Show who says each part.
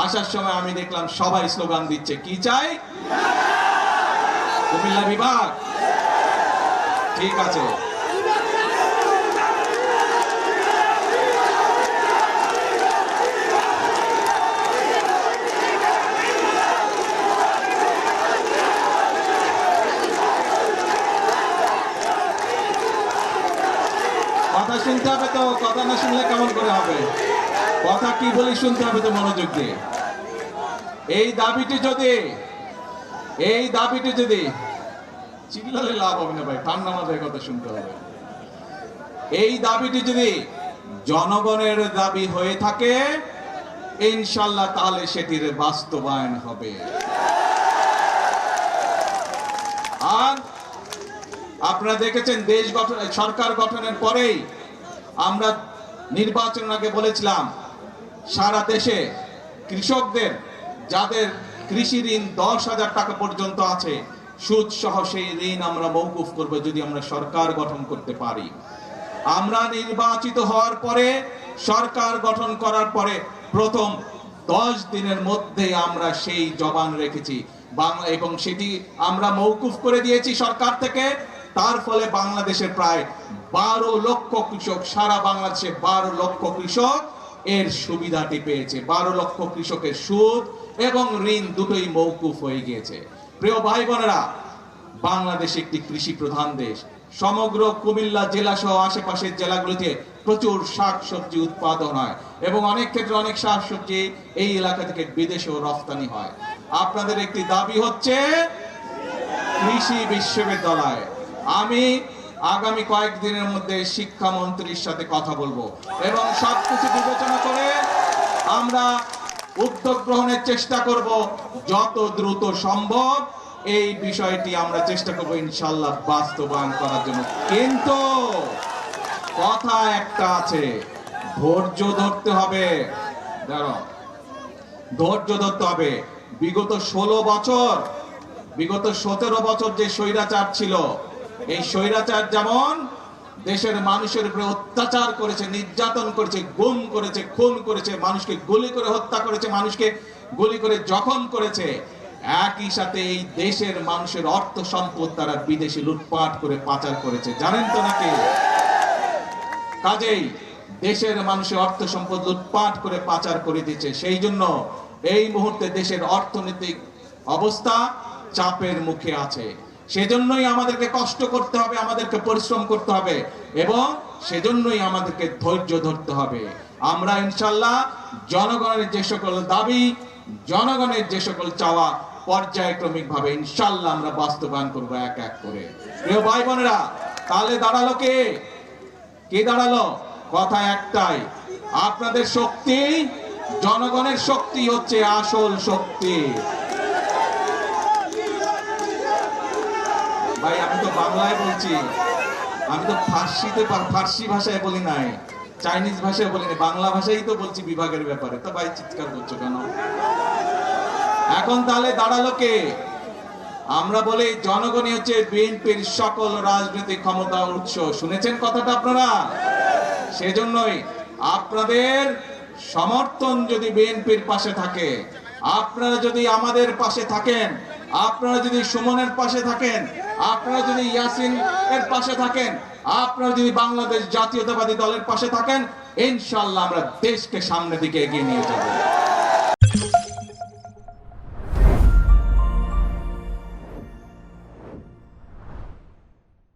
Speaker 1: আসার সময় আমি দেখলাম সবাই স্লোগান দিচ্ছে, কি চাই? কুমিল্লা বিভাগ। ঠিক আছে, কথা শুনতে হবে তো, কথা না শুনলে কেমন করে হবে? কথা কি বলি শুনতে হবে তো মনোযোগ দিয়ে। এই দাবিটি যদি চিল্লালে লাভ হবে না ভাই, ঠান্ডা মাথায় কথা শুনতে হবে। এই দাবিটি যদি জনগণের দাবি হয়ে থাকে ইনশাআল্লাহ তাহলে সেটির বাস্তবায়ন হবে। আর আপনারা দেখেছেন দেশ গঠন, সরকার গঠনের পরেই আমরা নির্বাচন আগে বলেছিলাম সারা দেশে কৃষকদের যাদের কৃষি ঋণ 10,000 টাকা পর্যন্ত আছে সুদ সহ সেই ঋণ আমরা মওকুফ করব যদি আমরা সরকার গঠন করতে পারি। আমরা নির্বাচিত হওয়ার পরে সরকার গঠন করার পরে প্রথম 10 দিনের মধ্যে আমরা সেই জবান রেখেছি বাংলা, এবং সেটি আমরা মওকুফ করে দিয়েছি সরকার থেকে। তার ফলে বাংলাদেশের প্রায় 12 লক্ষ কৃষক, সারা বাংলাদেশে 12 লক্ষ কৃষক এর সুবিধাটি পেয়েছে। 12 লক্ষ কৃষকের সুদ এবং ঋণ দুটোই মওকুফ হয়ে গিয়েছে। প্রিয় ভাই বোনেরা, বাংলাদেশ একটি কৃষি প্রধান দেশ। সমগ্র কুমিল্লা জেলা সহ আশেপাশের জেলাগুলোতে প্রচুর শাকসবজি উৎপাদন হয় এবং অনেক ক্ষেত্রে অনেক শাকসবজি এই এলাকা থেকে বিদেশেও রপ্তানি হয়। আপনাদের একটি দাবি হচ্ছে কৃষি বিশ্ববিদ্যালয়। আমি আগামী কয়েকদিনের মধ্যে শিক্ষামন্ত্রীর সাথে কথা বলবো এবং সবকিছু বিবেচনা করে আমরা উদ্যোগ গ্রহণের চেষ্টা করব যত দ্রুত সম্ভব। এই বিষয়টি আমরা চেষ্টা করব ইনশাআল্লাহ বাস্তবায়ন করার জন্য। কিন্তু কথা একটা আছে, ধৈর্য ধরতে হবে। ধৈর্য ধরতে হবে। বিগত 17 বছর যে স্বৈরাচার ছিল, এই স্বৈরাচার যেমন দেশের মানুষের উপরে অত্যাচার করেছে, নির্যাতন করেছে, গুম করেছে, খুন করেছে, মানুষকে গুলি করে হত্যা করেছে, মানুষকে গুলি করে জখম করেছে, একই সাথে এই দেশের মানুষের অর্থ সম্পদ তারা বিদেশে লুটপাট করে পাচার করেছে। জানেন তো নাকি? কাজেই দেশের মানুষের অর্থ সম্পদ লুটপাট করে পাচার করে দিচ্ছে। সেই জন্য এই মুহূর্তে দেশের অর্থনৈতিক অবস্থা চাপের মুখে আছে। সেজন্যই আমাদেরকে কষ্ট করতে হবে, আমাদেরকে পরিশ্রম করতে হবে এবং সেজন্যই আমাদেরকে ধৈর্য ধরতে হবে। আমরা ইনশাআল্লাহ জনগণের যে সকল দাবি, জনগণের যে সকল চাওয়া পর্যায়ক্রমিক ভাবে ইনশাআল্লাহ আমরা বাস্তবায়ন করব এক এক করে। প্রিয় ভাই বোনেরা, তাহলে দাঁড়ালো কে দাঁড়ালো? কথা একটাই, আপনাদের শক্তি, জনগণের শক্তি হচ্ছে আসল শক্তি। ভাই আমি তো বাংলায় বলছি, আমি তো ফার্সি ভাষায় বলি নাই, চাইনিজ ভাষায় বলি নাই, বাংলা ভাষাই তো বলছি বিভাগের ব্যাপারে। তো ভাই চিৎকার করছো কেন? এখন তাহলে দাঁড়ালো কে? আমরা বলি জনগণই হচ্ছে বিএনপির সকল রাজনৈতিক ক্ষমতার উৎস। শুনেছেন কথাটা আপনারা? সেজন্যই আপনাদের সমর্থন যদি বিএনপির পাশে থাকে, আপনারা যদি আমাদের পাশে থাকেন, আপনারা যদি সুমনের পাশে থাকেন, আপনারা যদি ইয়াসিন এর পাশে থাকেন, আপনারা যদি বাংলাদেশ জাতীয়তাবাদী দলের পাশে থাকেন, ইনশাআল্লাহ আমরা দেশকে সামনের দিকে এগিয়ে নিয়ে যাব।